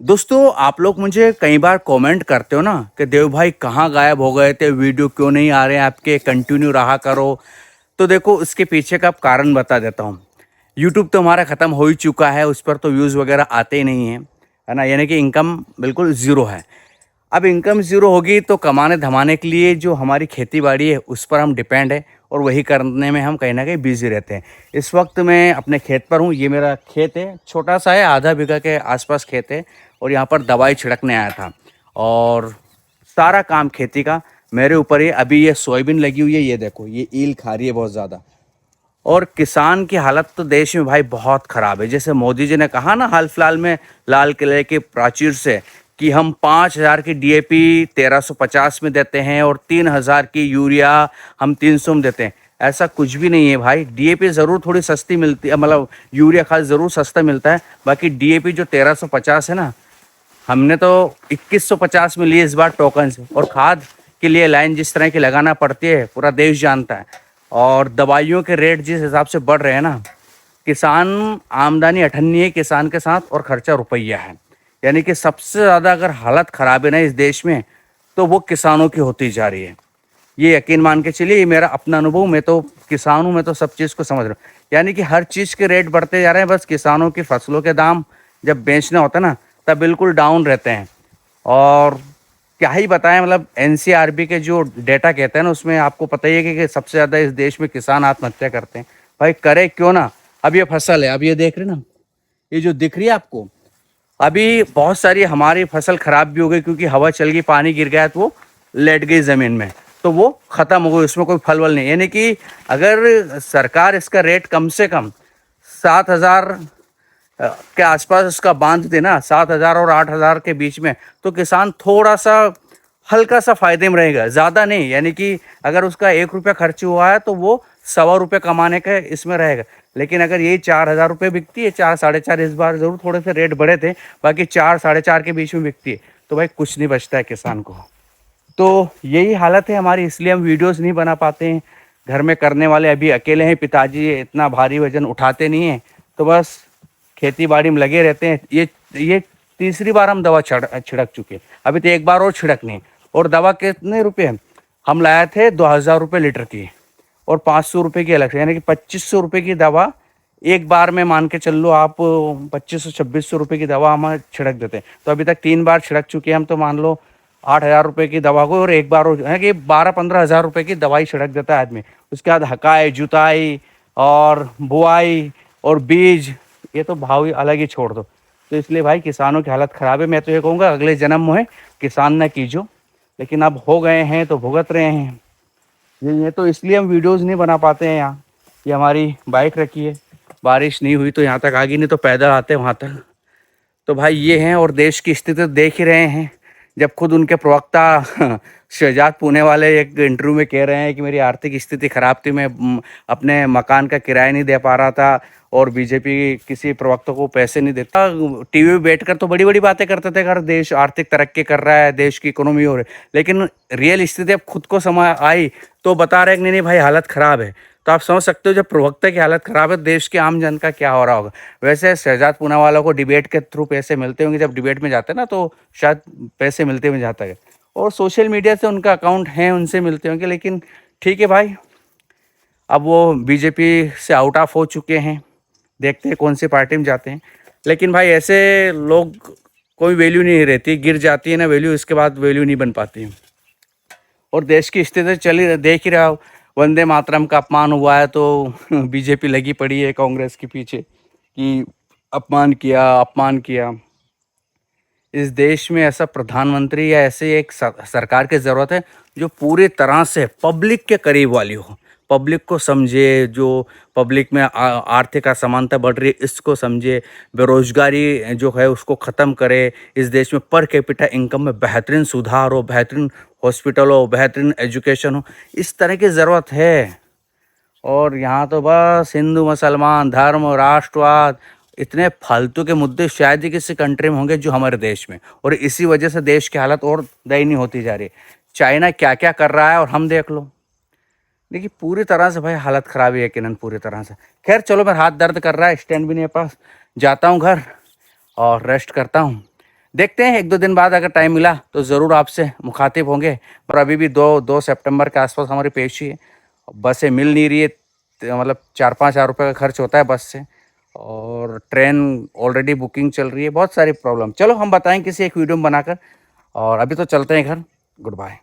दोस्तों आप लोग मुझे कई बार कमेंट करते हो ना कि देव भाई कहाँ गायब हो गए थे, वीडियो क्यों नहीं आ रहे हैं आपके, कंटिन्यू रहा करो। तो देखो इसके पीछे का कारण बता देता हूँ। यूट्यूब तो हमारा ख़त्म हो ही चुका है, उस पर तो व्यूज़ वगैरह आते ही नहीं हैं, है ना। यानी कि इनकम बिल्कुल ज़ीरो है। अब इनकम ज़ीरो होगी तो कमाने धमाने के लिए जो हमारी खेती बाड़ी है उस पर हम डिपेंड है, और वही करने में हम कहीं ना कहीं बिजी रहते हैं। इस वक्त मैं अपने खेत पर हूँ। ये मेरा खेत है, छोटा सा है, आधा बीघा के आसपास खेत है। और यहाँ पर दवाई छिड़कने आया था, और सारा काम खेती का मेरे ऊपर ही। अभी ये सोयाबीन लगी हुई है, ये देखो ये ईल खा रही है बहुत ज़्यादा। और किसान की हालत तो देश में भाई बहुत ख़राब है। जैसे मोदी जी ने कहा ना हाल फिलहाल में लाल किले के प्राचीर से कि हम 5,000 की डीएपी 1350 में देते हैं और 3,000 की यूरिया हम 300 में देते हैं। ऐसा कुछ भी नहीं है भाई। डीएपी ज़रूर थोड़ी सस्ती मिलती है, मतलब यूरिया खाद ज़रूर सस्ता मिलता है। बाकी डीएपी जो 1350 है ना, हमने तो 2150 में लिए इस बार टोकन से। और खाद के लिए लाइन जिस तरह की लगाना पड़ती है पूरा देश जानता है। और दवाइयों के रेट जिस हिसाब से बढ़ रहे हैं ना, किसान आमदनी अठन्नी है किसान के साथ, और खर्चा रुपया है। यानी कि सबसे ज़्यादा अगर हालत ख़राब है ना इस देश में, तो वो किसानों की होती जा रही है। ये यकीन मान के चलिए, ये मेरा अपना अनुभव। मैं तो किसान हूँ, मैं तो सब चीज़ को समझ रहा हूँ। यानी कि हर चीज़ के रेट बढ़ते जा रहे हैं, बस किसानों की फसलों के दाम जब बेचना होता है ना, तब बिल्कुल डाउन रहते हैं। और क्या ही बताएं, मतलब एनसीआरबी के जो डेटा कहते हैं ना, उसमें आपको पता ही है कि सबसे ज़्यादा इस देश में किसान आत्महत्या करते हैं। भाई करे क्यों ना। अब ये फसल है, अब ये देख रहे ना, ये जो दिख रही है आपको, अभी बहुत सारी हमारी फसल खराब भी हो गई क्योंकि हवा चल गई, पानी गिर गया तो वो लेट गई ज़मीन में, तो वो ख़त्म हो गई, उसमें कोई फल वल नहीं। यानी कि अगर सरकार इसका रेट कम से कम 7,000 के आसपास उसका बांध देना, 7,000 और 8,000 के बीच में, तो किसान थोड़ा सा हल्का सा फायदे में रहेगा, ज़्यादा नहीं। यानी कि अगर उसका 1 रुपया खर्च हुआ है तो वो 1.25 रुपये कमाने का इसमें रहेगा। लेकिन अगर यही 4,000 रुपये बिकती है, 4 साढ़े 4, इस बार ज़रूर थोड़े से रेट बढ़े थे, बाकी 4 साढ़े 4 के बीच में बिकती है, तो भाई कुछ नहीं बचता है किसान को। तो यही हालत है हमारी, इसलिए हम वीडियोस नहीं बना पाते हैं। घर में करने वाले अभी अकेले हैं, पिताजी इतना भारी वजन उठाते नहीं हैं, तो बस खेती बाड़ी में लगे रहते हैं। ये तीसरी बार हम दवा छिड़क चुके हैं, अभी तो एक बार और छिड़कनी है। और दवा कितने रुपए हैं? हम लाए थे 2,000 रुपये लीटर की, और 500 रुपये की अलग से, यानी कि 2,500 रुपये की दवा एक बार में मान के चल लो आप। 2,500 2600 रुपये की दवा हम छिड़क देते हैं। तो अभी तक 3 बार छिड़क चुके हैं हम, तो मान लो 8,000 रुपये की दवा को, और एक बार है कि 12-15 हज़ार रुपये की दवाई छिड़क देता है आदमी। उसके बाद हकाई जुताई और बुआई और बीज, ये तो भाव ही अलग ही छोड़ दो। तो इसलिए भाई किसानों की हालत ख़राब है। मैं तो ये कहूँगा अगले जन्म में किसान न कीजो, लेकिन अब हो गए हैं तो भुगत रहे हैं। ये तो इसलिए हम वीडियोस नहीं बना पाते हैं यहाँ। ये हमारी बाइक रखी है, बारिश नहीं हुई तो यहाँ तक आ गई, नहीं तो पैदल आते वहाँ तक। तो भाई ये हैं, और देश की स्थिति तो देख ही रहे हैं। जब खुद उनके प्रवक्ता शहजाद पुणे वाले एक इंटरव्यू में कह रहे हैं कि मेरी आर्थिक स्थिति खराब थी, मैं अपने मकान का किराया नहीं दे पा रहा था, और बीजेपी किसी प्रवक्ता को पैसे नहीं देता। टीवी में बैठकर तो बड़ी बड़ी बातें करते थे, अगर देश आर्थिक तरक्की कर रहा है, देश की इकोनॉमी हो रही है, लेकिन रियल स्थिति अब खुद को समय आई तो बता रहे हैं कि नहीं नहीं भाई हालत ख़राब है। तो आप समझ सकते हो जब प्रवक्ता की हालत ख़राब है, देश के आम जन का क्या हो रहा होगा। वैसे शहजाद पूनावाला को डिबेट के थ्रू पैसे मिलते होंगे, जब डिबेट में जाते हैं ना तो शायद पैसे मिलते हुए जाता है। और सोशल मीडिया से उनका अकाउंट है, उनसे मिलते होंगे। लेकिन ठीक है भाई, अब वो बीजेपी से आउट ऑफ हो चुके हैं, देखते हैं कौन सी पार्टी में जाते हैं। लेकिन भाई ऐसे लोग कोई वैल्यू नहीं रहती, गिर जाती है ना वैल्यू, इसके बाद वैल्यू नहीं बन पाती। और देश की स्थिति चली देख ही रहा हो, वंदे मातरम का अपमान हुआ है तो बीजेपी लगी पड़ी है कांग्रेस के पीछे कि अपमान किया अपमान किया। इस देश में ऐसा प्रधानमंत्री या ऐसे एक सरकार की ज़रूरत है जो पूरी तरह से पब्लिक के करीब वाली हो, पब्लिक को समझे। जो पब्लिक में आर्थिक असमानता बढ़ रही है इसको समझे, बेरोजगारी जो है उसको ख़त्म करे, इस देश में पर कैपिटा इनकम में बेहतरीन सुधार हो, बेहतरीन हॉस्पिटल हो, बेहतरीन एजुकेशन हो, इस तरह की ज़रूरत है। और यहाँ तो बस हिंदू मुसलमान धर्म राष्ट्रवाद, इतने फालतू के मुद्दे शायद ही किसी कंट्री में होंगे जो हमारे देश में। और इसी वजह से देश की हालत और दयनीय होती जा रही है। चाइना क्या क्या कर रहा है और हम देख लो। देखिए पूरी तरह से भाई हालत ख़राब है यकीनन, पूरी तरह से। खैर चलो, मेरा हाथ दर्द कर रहा है, स्टैंड भी नहीं है पास, जाता हूँ घर और रेस्ट करता हूँ। देखते हैं 1-2 दिन बाद अगर टाइम मिला तो ज़रूर आपसे मुखातिब होंगे। पर अभी भी 2 सितंबर के आसपास हमारी पेशी है। बसें मिल नहीं रही है, मतलब 4-5 हज़ार रुपये का खर्च होता है बस से, और ट्रेन ऑलरेडी बुकिंग चल रही है, बहुत सारी प्रॉब्लम। चलो हम बताएं किसी एक वीडियो में बनाकर, और अभी तो चलते हैं घर। Good bye.